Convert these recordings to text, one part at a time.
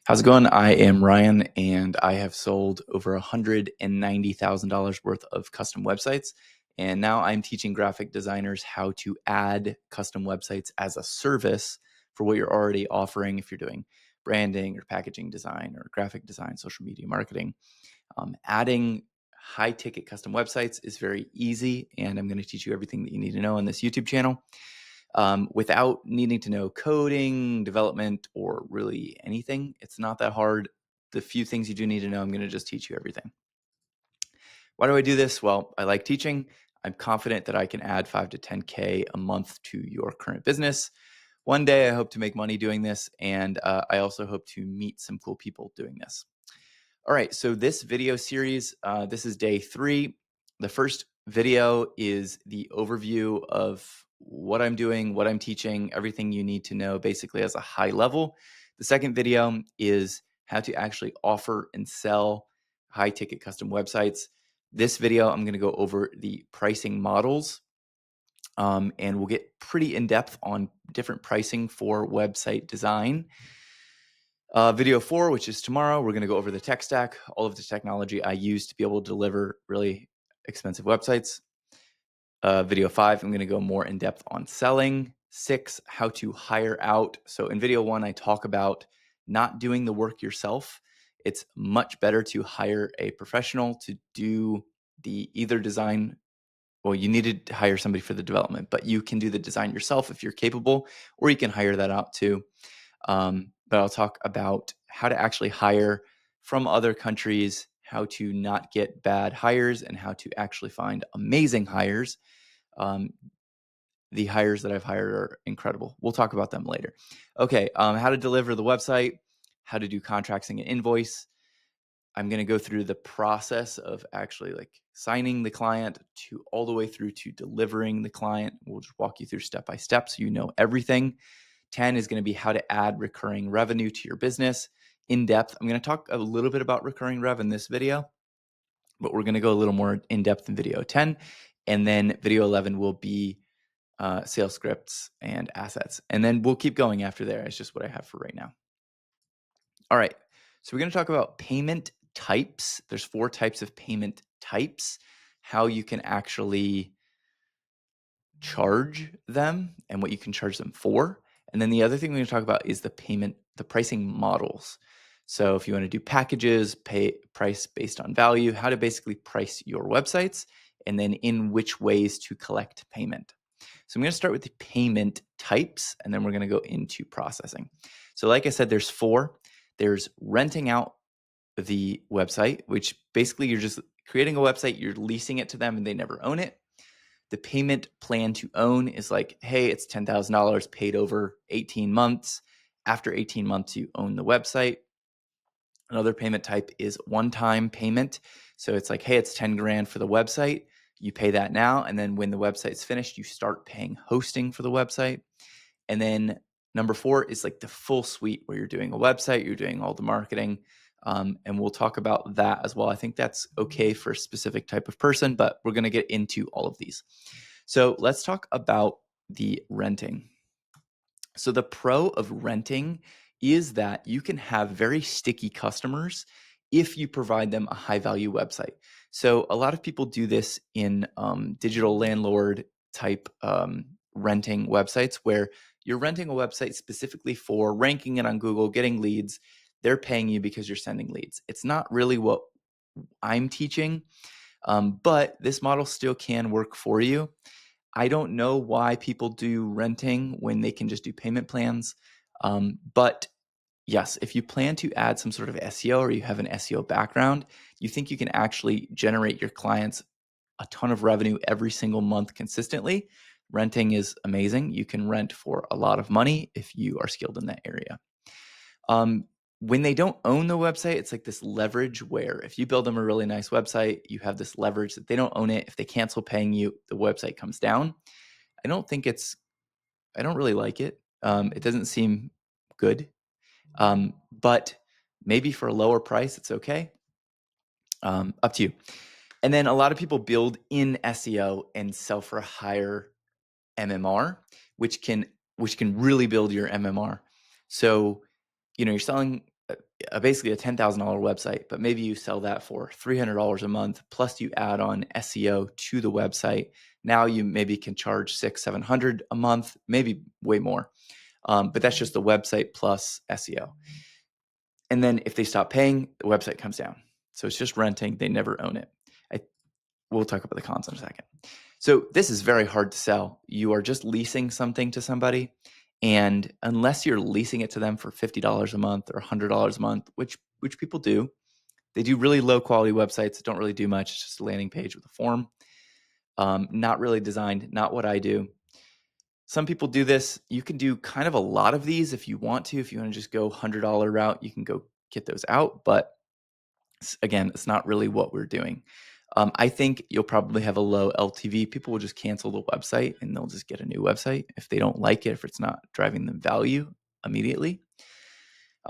How's it going? I am Ryan, and I have sold over $190,000 worth of custom websites. And now I'm teaching graphic designers how to add custom websites as a service for what you're already offering if you're doing branding or packaging design or graphic design, social media marketing. Adding high ticket custom websites is very easy, and I'm going to teach you everything that you need to know on this YouTube channel without needing to know coding, development, or really anything. It's not that hard. The few things you do need to know, I'm going to just teach you everything. Why do I do this? Well, I like teaching. I'm confident that I can add 5 to 10K a month to your current business. One day I hope to make money doing this, and I also hope to meet some cool people doing this. All right, so this video series, this is day 3. The first video is the overview of what I'm doing, what I'm teaching, everything you need to know basically as a high level. The second video is how to actually offer and sell high ticket custom websites. This video, I'm going to go over the pricing models, and we'll get pretty in depth on different pricing for website design. Video 4, which is tomorrow, we're going to go over the tech stack, all of the technology I use to be able to deliver really expensive websites. Video 5, I'm going to go more in depth on selling. 6, how to hire out. So in video 1, I talk about not doing the work yourself. It's much better to hire a professional to do the either design. Well, you need to hire somebody for the development, but you can do the design yourself if you're capable, or you can hire that out too. But I'll talk about how to actually hire from other countries, how to not get bad hires, and how to actually find amazing hires. The hires that I've hired are incredible. We'll talk about them later. Okay, how to deliver the website, how to do contracts and invoice. I'm going to go through the process of actually like signing the client to all the way through to delivering the client. We'll just walk you through step by step so you know everything. 10 is going to be how to add recurring revenue to your business in depth. I'm going to talk a little bit about recurring rev in this video, but we're going to go a little more in depth in video 10. And then video 11 will be sales scripts and assets. And then we'll keep going after there. It's just what I have for right now. All right. So we're going to talk about payment types. There's 4 types of payment types, how you can actually charge them and what you can charge them for. And then the other thing we're going to talk about is the pricing models. So if you want to do packages, price based on value, how to basically price your websites, and then in which ways to collect payment. So I'm going to start with the payment types, and then we're going to go into processing. So like I said, there's 4. There's renting out the website, which basically you're just creating a website, you're leasing it to them, and they never own it. The payment plan to own is like, hey, it's $10,000 paid over 18 months. After 18 months, you own the website. Another payment type is one-time payment. So it's like, hey, it's 10 grand for the website. You pay that now. And then when the website's finished, you start paying hosting for the website. And then number 4 is like the full suite where you're doing a website, you're doing all the marketing. And we'll talk about that as well. I think that's okay for a specific type of person, but we're going to get into all of these. So let's talk about the renting. So the pro of renting is that you can have very sticky customers if you provide them a high value website. So a lot of people do this in digital landlord type renting websites where you're renting a website specifically for ranking it on Google, getting leads. They're paying you because you're sending leads. It's not really what I'm teaching, but this model still can work for you. I don't know why people do renting when they can just do payment plans. But yes, if you plan to add some sort of SEO or you have an SEO background, you think you can actually generate your clients a ton of revenue every single month consistently. Renting is amazing. You can rent for a lot of money if you are skilled in that area. When they don't own the website, it's like this leverage where if you build them a really nice website, you have this leverage that they don't own it. If they cancel paying you, the website comes down. I don't really like it. It doesn't seem good. But maybe for a lower price, it's okay. Up to you. And then a lot of people build in SEO and sell for a higher MMR, which can really build your MMR. So, you're selling basically a $10,000 website, but maybe you sell that for $300 a month, plus you add on SEO to the website. Now you maybe can charge $600-700 a month, maybe way more. But that's just the website plus SEO. And then if they stop paying, the website comes down. So it's just renting. They never own it. We'll talk about the cons in a second. So this is very hard to sell. You are just leasing something to somebody. And unless you're leasing it to them for $50 a month or $100 a month, which people do, they do really low quality websites that don't really do much. It's just a landing page with a form. Not really designed, not what I do. Some people do this. You can do kind of a lot of these if you want to. If you want to just go $100 route, you can go get those out. But again, it's not really what we're doing. I think you'll probably have a low LTV. People will just cancel the website and they'll just get a new website if they don't like it, if it's not driving them value immediately.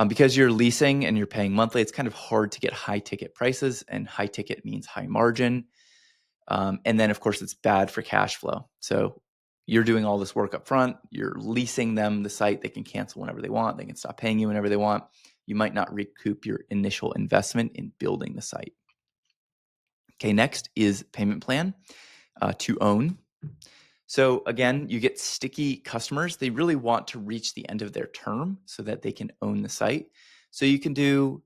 Because you're leasing and you're paying monthly, it's kind of hard to get high ticket prices, and high ticket means high margin. And then, of course, it's bad for cash flow. So you're doing all this work up front. You're leasing them the site. They can cancel whenever they want. They can stop paying you whenever they want. You might not recoup your initial investment in building the site. Okay, next is payment plan to own. So again, you get sticky customers. They really want to reach the end of their term so that they can own the site. So you can do,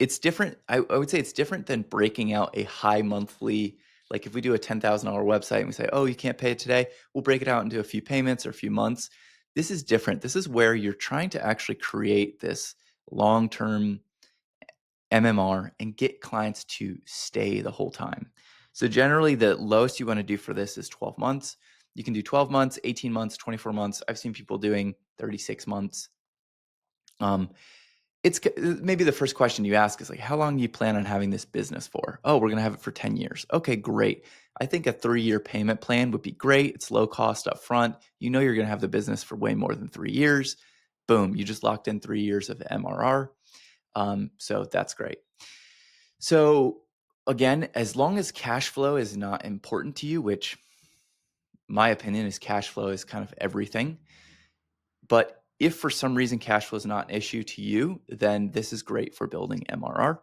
it's different. I would say it's different than breaking out a high monthly, like if we do a $10,000 website and we say, oh, you can't pay it today, we'll break it out into a few payments or a few months. This is different. This is where you're trying to actually create this long-term MMR and get clients to stay the whole time. So generally the lowest you want to do for this is 12 months. You can do 12 months, 18 months, 24 months. I've seen people doing 36 months. It's maybe the first question you ask is like, how long do you plan on having this business for? Oh, we're going to have it for 10 years. Okay, great. I think a 3-year payment plan would be great. It's low cost up front. You know you're going to have the business for way more than 3 years. Boom, you just locked in 3 years of MRR. So that's great. So again, as long as cash flow is not important to you, which my opinion is cash flow is kind of everything. But if for some reason cash flow is not an issue to you, then this is great for building MRR.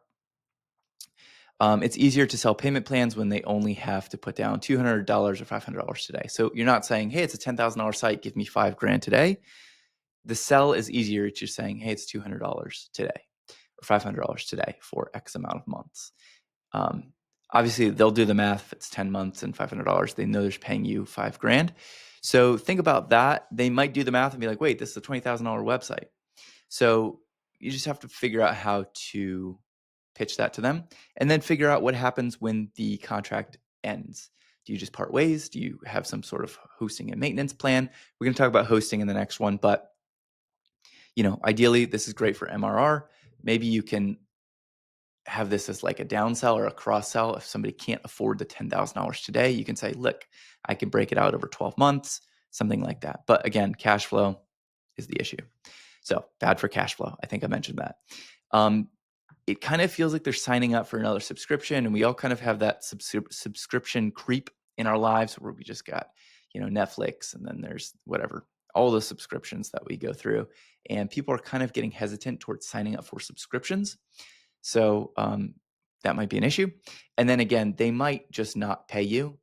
It's easier to sell payment plans when they only have to put down $200 or $500 today. So you're not saying, hey, it's a $10,000 site, give me $5,000 today. The sell is easier. It's just saying, hey, it's $200 today or $500 today for X amount of months. Obviously, they'll do the math. If it's 10 months and $500, they know they're paying you $5,000. So think about that. They might do the math and be like, wait, this is a $20,000 website. So you just have to figure out how to pitch that to them and then figure out what happens when the contract ends. Do you just part ways? Do you have some sort of hosting and maintenance plan? We're going to talk about hosting in the next one, but ideally this is great for MRR. Maybe you can have this as like a downsell or a cross sell. If somebody can't afford the $10,000 today, you can say, look, I can break it out over 12 months, something like that. But again, cash flow is the issue. So bad for cash flow. I think I mentioned that. It kind of feels like they're signing up for another subscription, and we all kind of have that subscription creep in our lives where we just got, Netflix, and then there's whatever, all the subscriptions that we go through, and people are kind of getting hesitant towards signing up for subscriptions. So that might be an issue. And then again, they might just not pay you.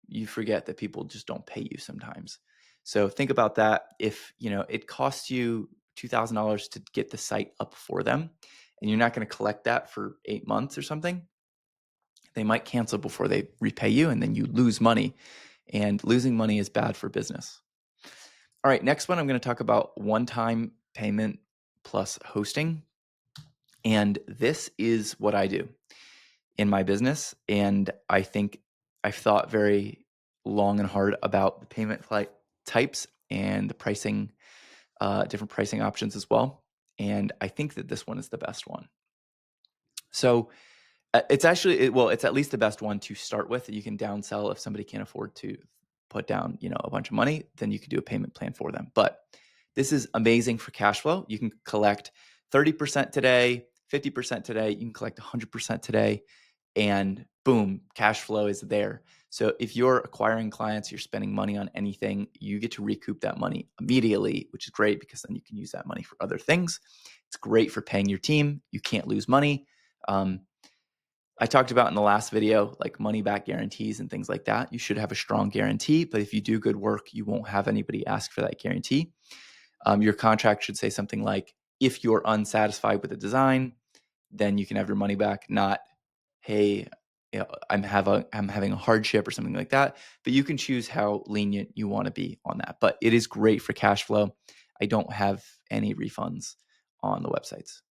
You forget that people just don't pay you sometimes. So think about that. If it costs you $2,000 to get the site up for them, and you're not going to collect that for 8 months or something, they might cancel before they repay you, and then you lose money. And losing money is bad for business. All right, next one, I'm going to talk about one-time payment plus hosting. And this is what I do in my business. And I think I've thought very long and hard about the payment types and the pricing, different pricing options as well. And I think that this one is the best one. So it's actually, it's at least the best one to start with. You can downsell if somebody can't afford to put down, a bunch of money, then you can do a payment plan for them. But this is amazing for cash flow. You can collect 30% today, 50% today. You can collect 100% today, and boom, cash flow is there. So if you're acquiring clients, you're spending money on anything, you get to recoup that money immediately, which is great because then you can use that money for other things. It's great for paying your team. You can't lose money. I talked about in the last video, like money back guarantees and things like that. You should have a strong guarantee, but if you do good work, you won't have anybody ask for that guarantee. Your contract should say something like, if you're unsatisfied with the design, then you can have your money back, not, hey, I'm having a hardship or something like that. But you can choose how lenient you want to be on that. But it is great for cash flow. I don't have any refunds on the websites.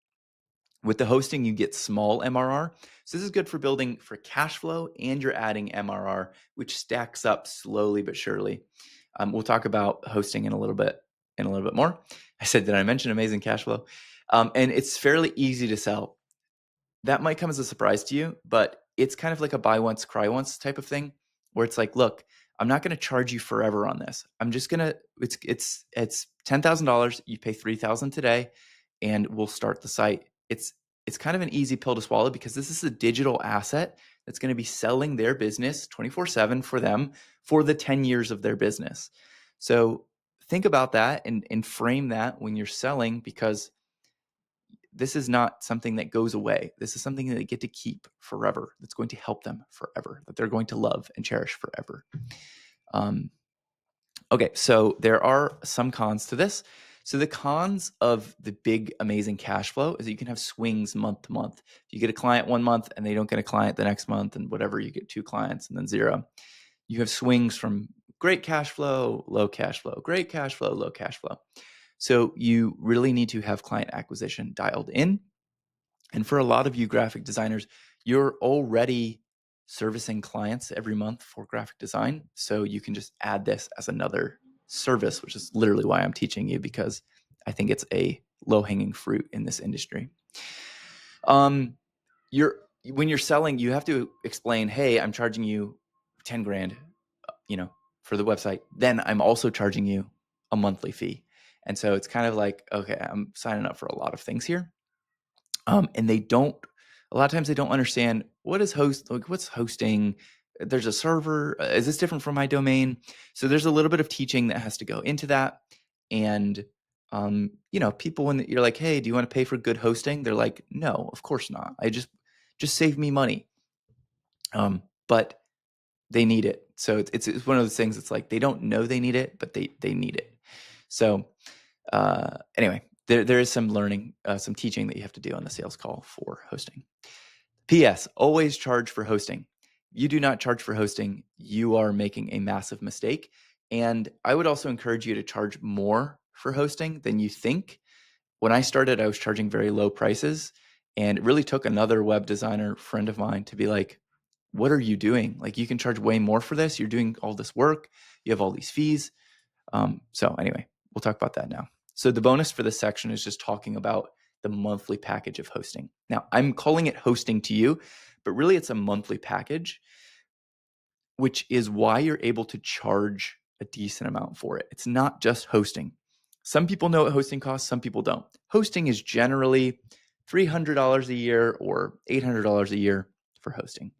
With the hosting, you get small MRR. So this is good for building for cash flow, and you're adding MRR, which stacks up slowly but surely. We'll talk about hosting in a little bit more. I said, did I mention amazing cash flow? And it's fairly easy to sell. That might come as a surprise to you, but it's kind of like a buy once, cry once type of thing, where it's like, look, I'm not going to charge you forever on this. I'm just gonna, it's $10,000. You pay $3,000 today, and we'll start the site. It's kind of an easy pill to swallow because this is a digital asset that's going to be selling their business 24/7 for them for the 10 years of their business. So think about that and frame that when you're selling, because this is not something that goes away. This is something that they get to keep forever. That's going to help them forever, that they're going to love and cherish forever. Okay, so there are some cons to this. So the cons of the big, amazing cash flow is that you can have swings month to month. You get a client one month and they don't get a client the next month, and whatever, you get 2 clients and then 0. You have swings from great cash flow, low cash flow, great cash flow, low cash flow. So you really need to have client acquisition dialed in. And for a lot of you graphic designers, you're already servicing clients every month for graphic design. So you can just add this as another service, which is literally why I'm teaching you, because I think it's a low-hanging fruit in this industry. When you're selling, you have to explain, hey, I'm charging you 10 grand, for the website. Then I'm also charging you a monthly fee. And so it's kind of like, okay, I'm signing up for a lot of things here. And a lot of times they don't understand what's hosting. There's a server. Is this different from my domain? So there's a little bit of teaching that has to go into that. And, people, when you're like, hey, do you want to pay for good hosting? They're like, no, of course not. I just save me money. But they need it. So it's one of those things. It's like, they don't know they need it, but they need it. So anyway, there is some learning, some teaching that you have to do on the sales call for hosting. P.S. Always charge for hosting. You do not charge for hosting, you are making a massive mistake. And I would also encourage you to charge more for hosting than you think. When I started, I was charging very low prices, and it really took another web designer friend of mine to be like, what are you doing? Like, you can charge way more for this. You're doing all this work. You have all these fees. So anyway, we'll talk about that now. So the bonus for this section is just talking about the monthly package of hosting. Now, I'm calling it hosting to you, but really it's a monthly package, which is why you're able to charge a decent amount for it. It's not just hosting. Some people know what hosting costs, some people don't. Hosting is generally $300 a year or $800 a year for hosting.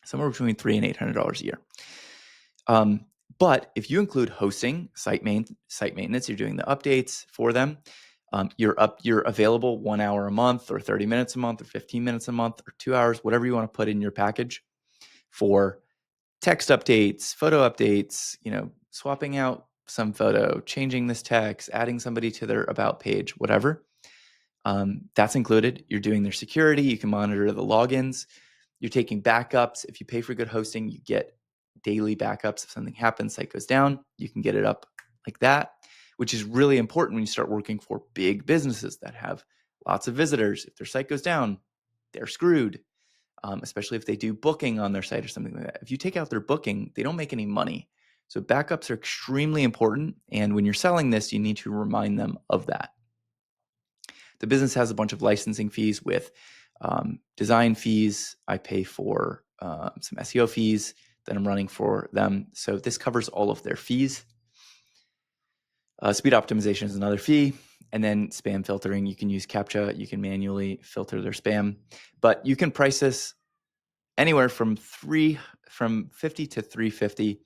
Somewhere between $300 and $800 a year. But if you include hosting, site maintenance, you're doing the updates for them. You're available 1 hour a month, or 30 minutes a month, or 15 minutes a month, or 2 hours, whatever you want to put in your package for text updates, photo updates, swapping out some photo, changing this text, adding somebody to their about page, whatever. That's included. You're doing their security. You can monitor the logins. You're taking backups. If you pay for good hosting, you get daily backups. If something happens, site goes down, you can get it up like that, which is really important when you start working for big businesses that have lots of visitors. If their site goes down, they're screwed, especially if they do booking on their site or something like that. If you take out their booking, they don't make any money. So backups are extremely important. And when you're selling this, you need to remind them of that. The business has a bunch of licensing fees with design fees. I pay for some SEO fees that I'm running for them. So this covers all of their fees. Speed optimization is another fee. And then spam filtering. You can use CAPTCHA. You can manually filter their spam. But you can price this anywhere from $3 from 50 to 350.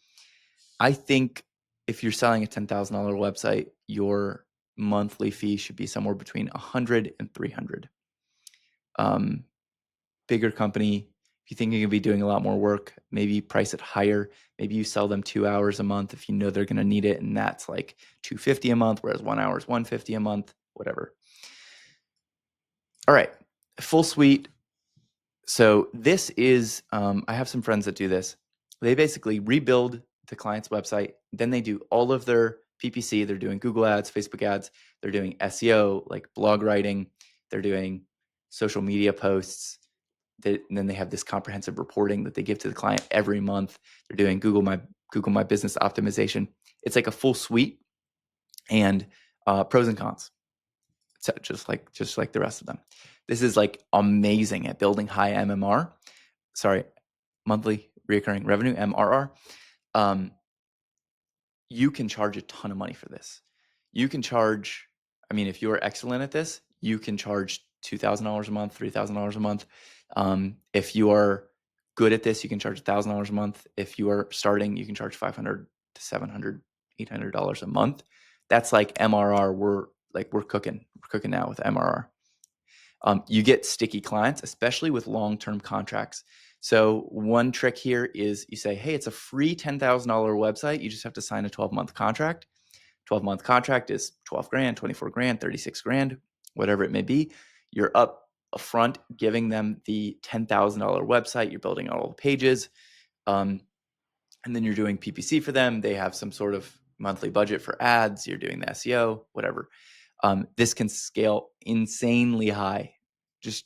I think if you're selling a $10,000 website, your monthly fee should be somewhere between 100 and 300. Bigger company, if you think you're going to be doing a lot more work, maybe price it higher. Maybe you sell them 2 hours a month if you know they're going to need it, and that's like $250 a month, whereas 1 hour is $150 a month, whatever. All right, full suite. So this is, I have some friends that do this. They basically rebuild the client's website. Then they do all of their PPC. They're doing Google ads, Facebook ads. They're doing SEO, like blog writing. They're doing social media posts. And then they have this comprehensive reporting that they give to the client every month. They're doing Google My Business optimization. It's like a full suite, and pros and cons. So just like the rest of them. This is like amazing at building high MMR. Sorry, monthly recurring revenue, MRR. You can charge a ton of money for this. You can charge, I mean, if you're excellent at this, you can charge $2,000 a month, $3,000 a month. If you are good at this, you can charge $1,000 a month. If you are starting, you can charge $500 to $700, $800 a month. That's like MRR. We're cooking now with MRR. You get sticky clients, especially with long-term contracts. So one trick here is you say, hey, it's a free $10,000 website. You just have to sign a 12-month contract. 12-month contract is 12 grand, 24 grand, 36 grand, whatever it may be. You're up front giving them the $10,000 website. You're building all the pages. And then you're doing PPC for them. They have some sort of monthly budget for ads. You're doing the SEO, whatever. This can scale insanely high. Just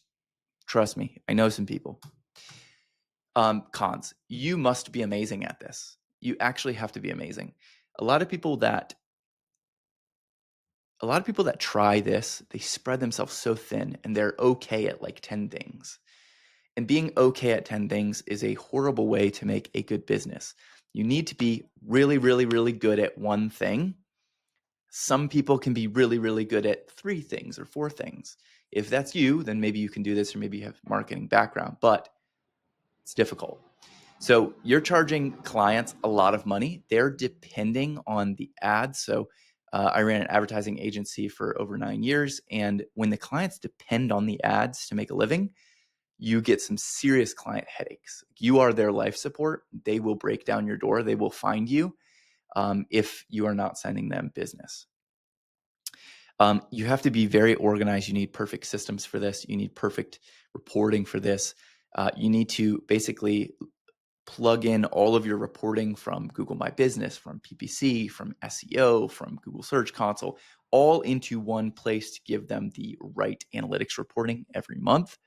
trust me. I know some people. Cons. You must be amazing at this. You actually have to be amazing. A lot of people that try this, they spread themselves so thin and they're okay at like 10 things. And being okay at 10 things is a horrible way to make a good business. You need to be really, really, really good at one thing. Some people can be really, really good at 3 things or 4 things. If that's you, then maybe you can do this, or maybe you have marketing background, but it's difficult. So you're charging clients a lot of money. They're depending on the ads. So I ran an advertising agency for over 9 years. And when the clients depend on the ads to make a living, you get some serious client headaches. You are their life support. They will break down your door. They will find you if you are not sending them business. You have to be very organized. You need perfect systems for this. You need perfect reporting for this. You need to basically plug in all of your reporting from Google My Business, from PPC, from SEO, from Google Search Console, all into one place to give them the right analytics reporting every month.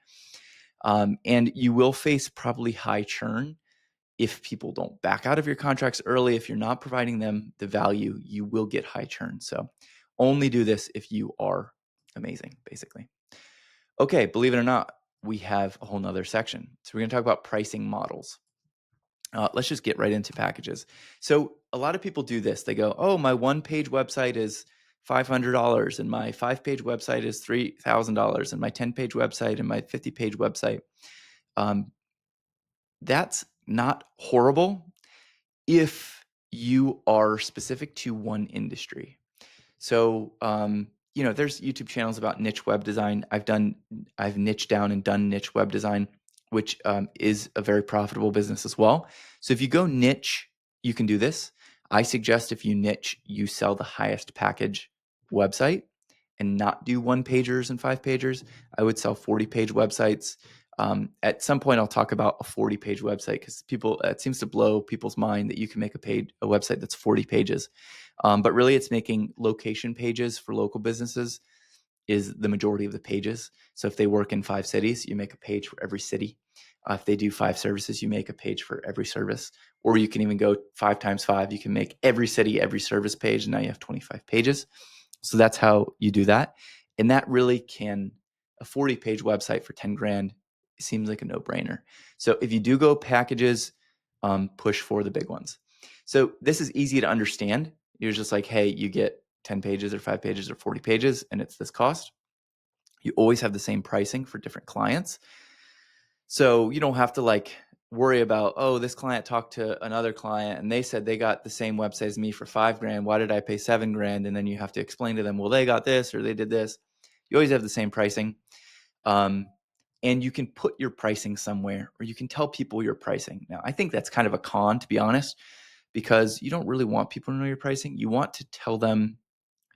And you will face probably high churn if people don't back out of your contracts early. If you're not providing them the value, you will get high churn. So only do this if you are amazing, basically. Okay, believe it or not, we have a whole nother section. So we're going to talk about pricing models. Let's just get right into packages. So a lot of people do this. They go, oh, my 1-page website is $500 and my 5-page website is $3,000 and my 10-page website and my 50-page website. That's not horrible if you are specific to one industry. So, there's YouTube channels about niche web design. I've niched down and done niche web design, which is a very profitable business as well. So if you go niche, you can do this. I suggest if you niche, you sell the highest package website and not do 1-pagers and 5-pagers. I would sell 40-page websites. At some point, I'll talk about a 40-page website because it seems to blow people's mind that you can make a website that's 40 pages. But really, it's making location pages for local businesses is the majority of the pages. So if they work in 5 cities, you make a page for every city. If they do 5 services, you make a page for every service. Or you can even go 5 times 5. You can make every city, every service page, and now you have 25 pages. So that's how you do that. And that really a 40-page website for 10 grand seems like a no-brainer. So if you do go packages, push for the big ones. So this is easy to understand. You're just like, hey, you get 10 pages or 5 pages or 40 pages, and it's this cost. You always have the same pricing for different clients. So you don't have to worry about, oh, this client talked to another client and they said they got the same website as me for $5,000. Why did I pay $7,000? And then you have to explain to them, well, they got this or they did this. You always have the same pricing. And you can put your pricing somewhere, or you can tell people your pricing. Now, I think that's kind of a con, to be honest, because you don't really want people to know your pricing. You want to tell them,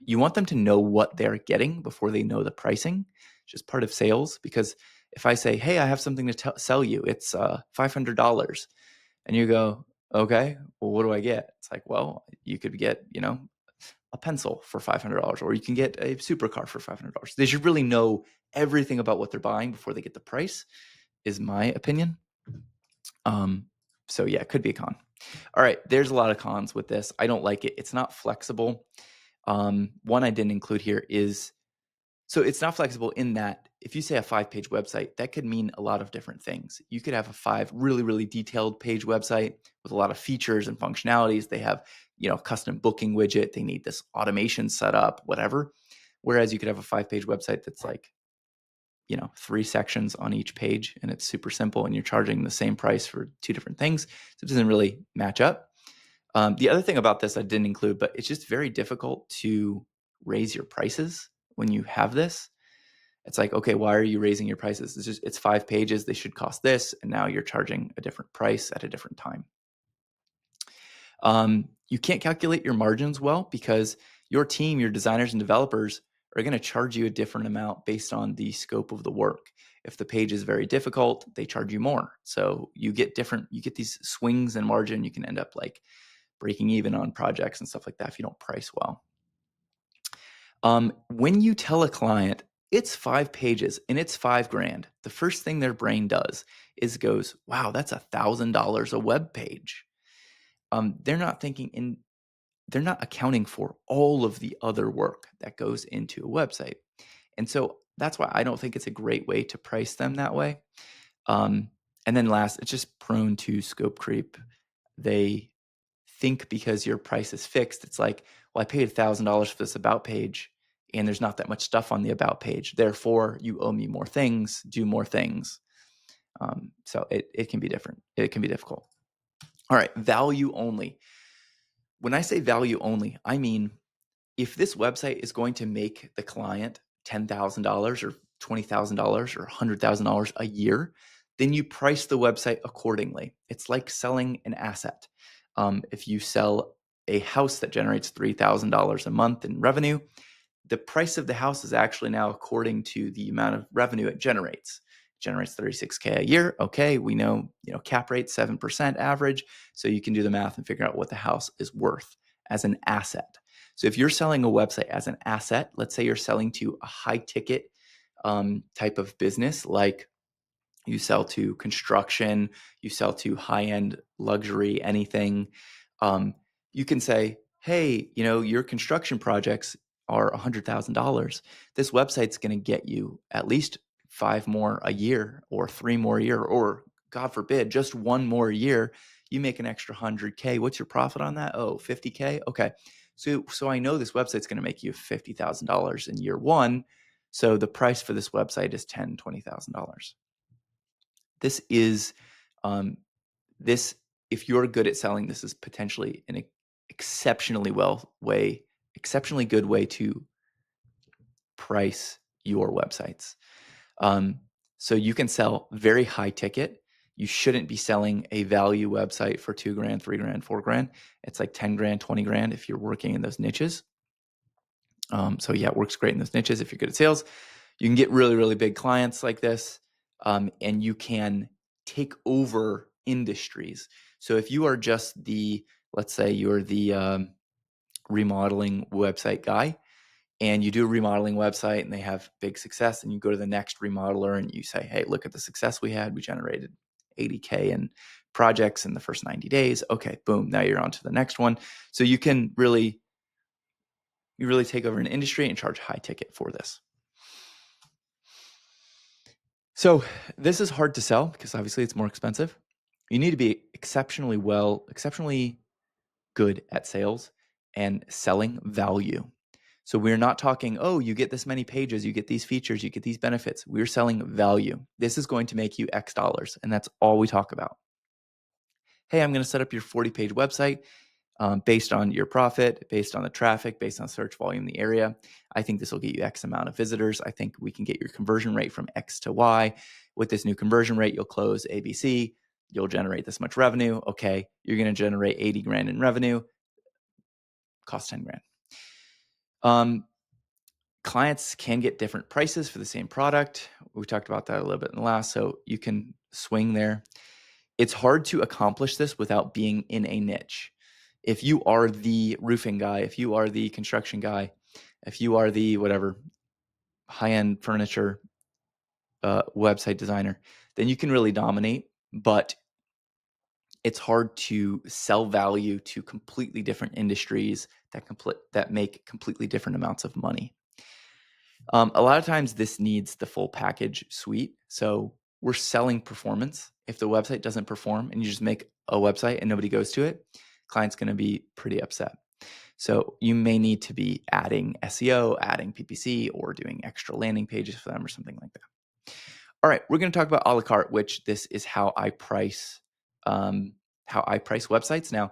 you want them to know what they're getting before they know the pricing. It's just part of sales. Because if I say, hey, I have something to sell you, it's $500, and you go, okay, well, what do I get? It's like, well, you could get, a pencil for $500, or you can get a supercar for $500. They should really know everything about what they're buying before they get the price, is my opinion. So yeah, it could be a con. All right, there's a lot of cons with this. I don't like it. It's not flexible. One I didn't include here is, so it's not flexible in that if you say a 5-page website, that could mean a lot of different things. You could have a 5 really, really detailed page website with a lot of features and functionalities. They have, custom booking widget. They need this automation set up, whatever. Whereas you could have a 5-page website that's like, 3 sections on each page, and it's super simple, and you're charging the same price for 2 different things. So it doesn't really match up. The other thing about this I didn't include, but it's just very difficult to raise your prices when you have this. It's like, okay, why are you raising your prices? It's 5 pages. They should cost this. And now you're charging a different price at a different time. You can't calculate your margins well because your team, your designers and developers are going to charge you a different amount based on the scope of the work. If the page is very difficult, they charge you more. So you get these swings in margin. You can end up like breaking even on projects and stuff like that if you don't price well. When you tell a client it's 5 pages and it's $5,000, the first thing their brain does is goes, wow, that's $1,000 a web page. They're not accounting for all of the other work that goes into a website. And so that's why I don't think it's a great way to price them that way. And then last, it's just prone to scope creep. They think because your price is fixed, it's like, well, I paid $1,000 for this about page and there's not that much stuff on the about page. Therefore, you owe me more things, do more things. So it can be different. It can be difficult. All right, value only. When I say value only, I mean, if this website is going to make the client $10,000 or $20,000 or $100,000 a year, then you price the website accordingly. It's like selling an asset. If you sell a house that generates $3,000 a month in revenue, the price of the house is actually now according to the amount of revenue it generates. It generates $36K a year. Okay, we know, cap rate 7% average, so you can do the math and figure out what the house is worth as an asset. So if you're selling a website as an asset, let's say you're selling to a high ticket type of business, like you sell to construction, you sell to high-end luxury, anything, you can say, hey, your construction projects are $100,000. This website's going to get you at least 5 more a year or 3 more a year, or God forbid, just 1 more a year. You make an extra 100K. What's your profit on that? Oh, 50K. Okay. So I know this website's going to make you $50,000 in year 1. So the price for this website is $10,000, $20,000. This is this, if you're good at selling, this is potentially an exceptionally good way to price your websites. So you can sell very high ticket. You shouldn't be selling a value website for $2,000, $3,000, $4,000. It's like $10,000, $20,000 if you're working in those niches. So yeah, it works great in those niches if you're good at sales. You can get really, really big clients like this, and you can take over industries. So if you are just let's say you're the remodeling website guy, and you do a remodeling website and they have big success, and you go to the next remodeler and you say, hey, look at the success we had. We generated 80K in projects in the first 90 days. Okay, boom, now you're on to the next one. So you can really take over an industry and charge high ticket for this. So this is hard to sell because obviously it's more expensive. You need to be exceptionally good at sales and selling value. So we're not talking, oh, you get this many pages, you get these features, you get these benefits. We're selling value. This is going to make you X dollars, and that's all we talk about. hey, I'm going to set up your 40-page website based on your profit, based on the traffic, based on search volume in the area. I think this will get you X amount of visitors. I think we can get your conversion rate from X to Y. With this new conversion rate, you'll close ABC. You'll generate this much revenue. Okay, you're going to generate 80 grand in revenue. Cost 10 grand. Clients can get different prices for the same product. We talked about that a little bit in the last, so you can swing there. It's hard to accomplish this without being in a niche. If you are the roofing guy, if you are the construction guy, if you are the whatever high-end furniture website designer, then you can really dominate. But it's hard to sell value to completely different industries that make completely different amounts of money. A lot of times this needs the full package suite. So we're selling performance. If the website doesn't perform and you just make a website and nobody goes to it, client's going to be pretty upset. So you may need to be adding SEO, adding PPC, or doing extra landing pages for them or something like that. All right, we're going to talk about a la carte, which this is how I price websites. Now,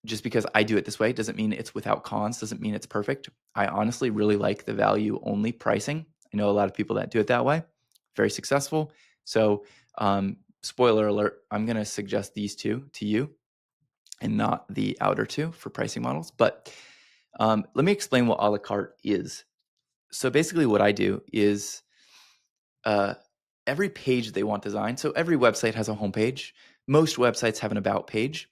just because I do it this way doesn't mean it's without cons, doesn't mean it's perfect. I honestly really like the value only pricing. I know a lot of people that do it that way, very successful. So, spoiler alert, I'm going to suggest these two to you and not the outer two for pricing models. But let me explain what a la carte is. So basically what I do is every page they want designed. So every website has a homepage. Most websites have an about page.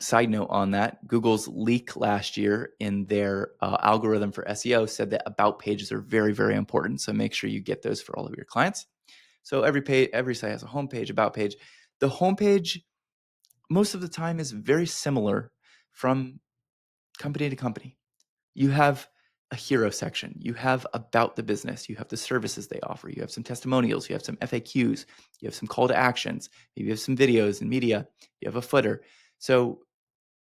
Side note on that, Google's leak last year in their algorithm for SEO said that about pages are very, very important. So make sure you get those for all of your clients. So every site has a homepage, about page. The homepage, most of the time, is very similar from company to company. You have a hero section, you have about the business, you have the services they offer, you have some testimonials, you have some FAQs, you have some call to actions, maybe you have some videos and media, you have a footer. So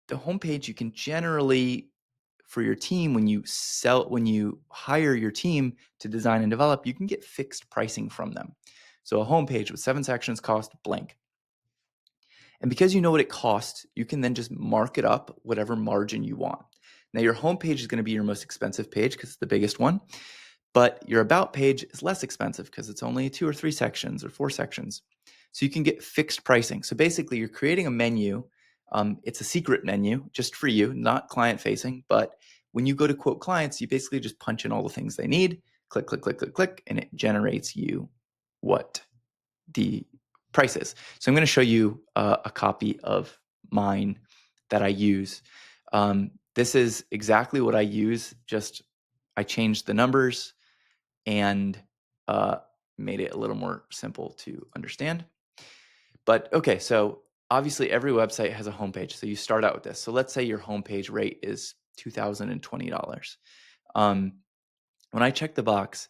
the homepage, you can generally, for your team, when you hire your team to design and develop, you can get fixed pricing from them. So a homepage with 7 sections cost blank. And because you know what it costs, you can then just mark it up whatever margin you want. Now, your homepage is going to be your most expensive page because it's the biggest one, but your about page is less expensive because it's only 2 or 3 sections or 4 sections. So you can get fixed pricing. So basically, you're creating a menu. It's a secret menu just for you, not client facing. But when you go to quote clients, you basically just punch in all the things they need, click, click, click, click, click, and it generates you what the price is. So I'm going to show you a copy of mine that I use. This is exactly what I use, just I changed the numbers and made it a little more simple to understand. But okay, so obviously every website has a homepage. So you start out with this. So let's say your homepage rate is $2,020. When I check the box,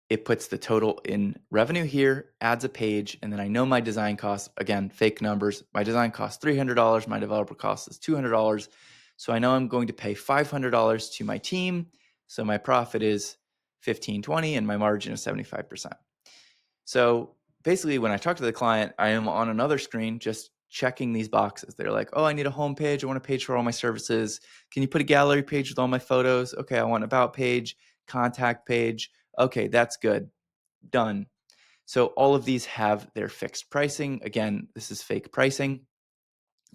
it puts the total in revenue here, adds a page, and then I know my design costs. Again, fake numbers. My design costs $300. My developer cost is $200. So I know I'm going to pay $500 to my team. So my profit is $1,520 and my margin is 75%. So basically, when I talk to the client, I am on another screen just checking these boxes. They're like, oh, I need a home page. I want a page for all my services. Can you put a gallery page with all my photos? Okay, I want an about page, contact page. Okay, that's good. Done. So all of these have their fixed pricing. Again, this is fake pricing.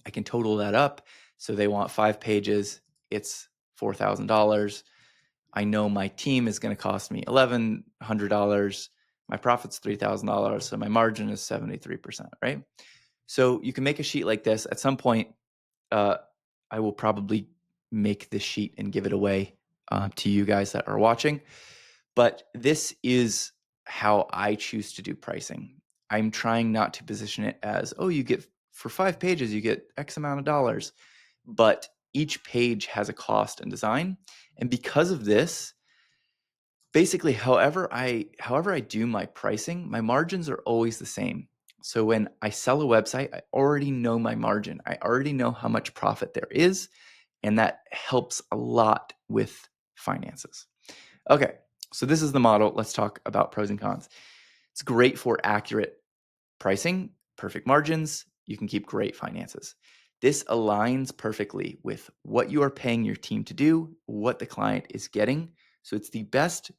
I can total that up. So they want 5 pages. It's $4,000. I know my team is going to cost me $1,100. My profit's $3,000. So my margin is 73%, right? So you can make a sheet like this. At some point, I will probably make this sheet and give it away to you guys that are watching. But this is how I choose to do pricing. I'm trying not to position it as, oh, you get for 5 pages, you get X amount of dollars. But each page has a cost and design. And because of this, basically, however I do my pricing, my margins are always the same. So when I sell a website, I already know my margin. I already know how much profit there is. And that helps a lot with finances. Okay, so this is the model. Let's talk about pros and cons. It's great for accurate pricing, perfect margins. you can keep great finances. This aligns perfectly with what you are paying your team to do, what the client is getting. So it's the best,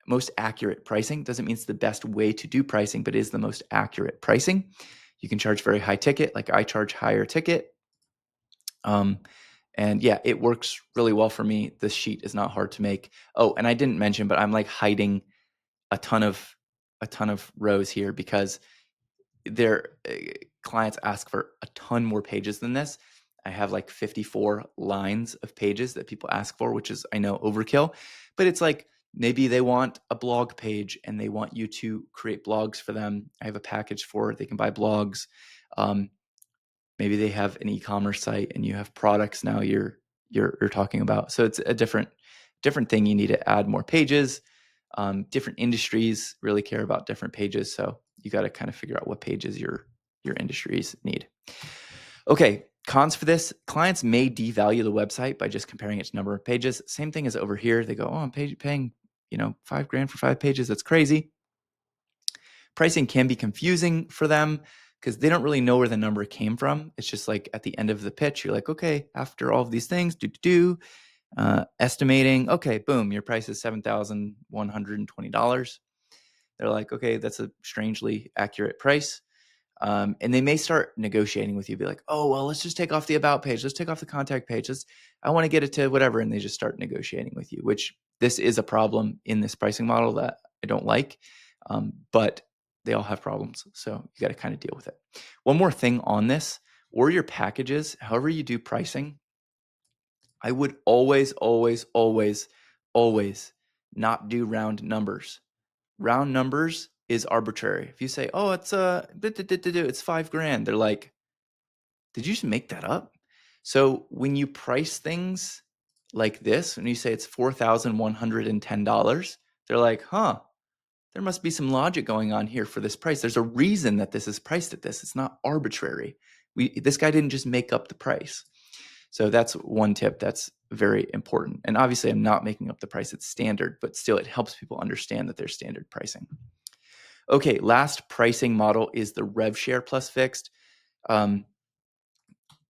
most accurate pricing. Doesn't mean it's the best way to do pricing, but it is the most accurate pricing. You can charge very high ticket, like I charge higher ticket. And yeah, it works really well for me. This sheet is not hard to make. Oh, and I didn't mention, but I'm like hiding a ton of rows here because their clients ask for a ton more pages than this. I have like 54 lines of pages that people ask for, which is, I know, overkill, but it's like maybe they want a blog page and they want you to create blogs for them. I have a package for it. They can buy blogs. Maybe they have an e-commerce site and you have products now you're talking about. So it's a different thing. You need to add more pages. Different industries really care about different pages. So you got to kind of figure out what pages your industries need. Okay, cons for this. Clients may devalue the website by just comparing its number of pages. Same thing as over here. They go, oh, I'm paying, $5,000 for 5 pages. That's crazy. Pricing can be confusing for them because they don't really know where the number came from. It's just like at the end of the pitch, you're like, okay, after all of these things, estimating, okay, boom, your price is $7,120. They're like, okay, that's a strangely accurate price. And they may start negotiating with you, be like, oh, well, let's just take off the about page. Let's take off the contact page. I want to get it to whatever. And they just start negotiating with you, which this is a problem in this pricing model that I don't like. But they all have problems. So you got to kind of deal with it. One more thing on this, or your packages, however you do pricing, I would always, always, always, always not do round numbers. Round numbers is arbitrary. If you say, oh, it's it's $5,000, they're like, did you just make that up? So when you price things like this, when you say it's $4,110, they're like, huh, there must be some logic going on here for this price. There's a reason that this is priced at this. It's not arbitrary. This guy didn't just make up the price. So that's one tip that's very important. And obviously, I'm not making up the price. It's standard, but still, it helps people understand that there's standard pricing. Okay, last pricing model is the rev share plus fixed. I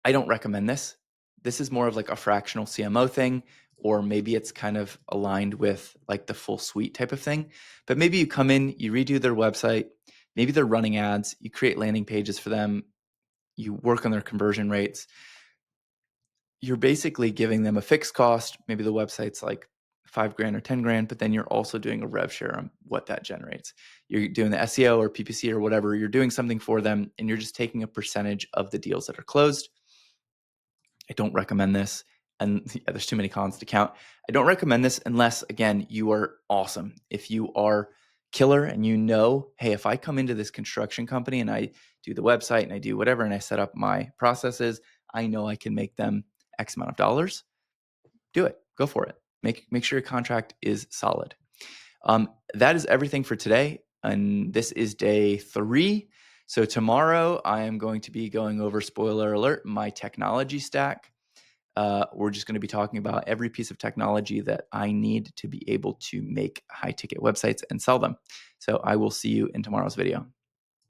don't recommend this. This is more of like a fractional CMO thing, or maybe it's kind of aligned with like the full suite type of thing. But maybe you come in, you redo their website, maybe they're running ads, you create landing pages for them, you work on their conversion rates. You're basically giving them a fixed cost. Maybe the website's like $5,000 or $10,000, but then you're also doing a rev share on what that generates. You're doing the SEO or PPC or whatever. You're doing something for them, and you're just taking a percentage of the deals that are closed. I don't recommend this. And there's too many cons to count. I don't recommend this unless, again, you are awesome. If you are killer and you know, hey, if I come into this construction company and I do the website and I do whatever and I set up my processes, I know I can make them X amount of dollars. Do it. Go for it. Make sure your contract is solid. That is everything for today. And this is day 3. So tomorrow I am going to be going over, spoiler alert, my technology stack. We're just going to be talking about every piece of technology that I need to be able to make high ticket websites and sell them. So I will see you in tomorrow's video.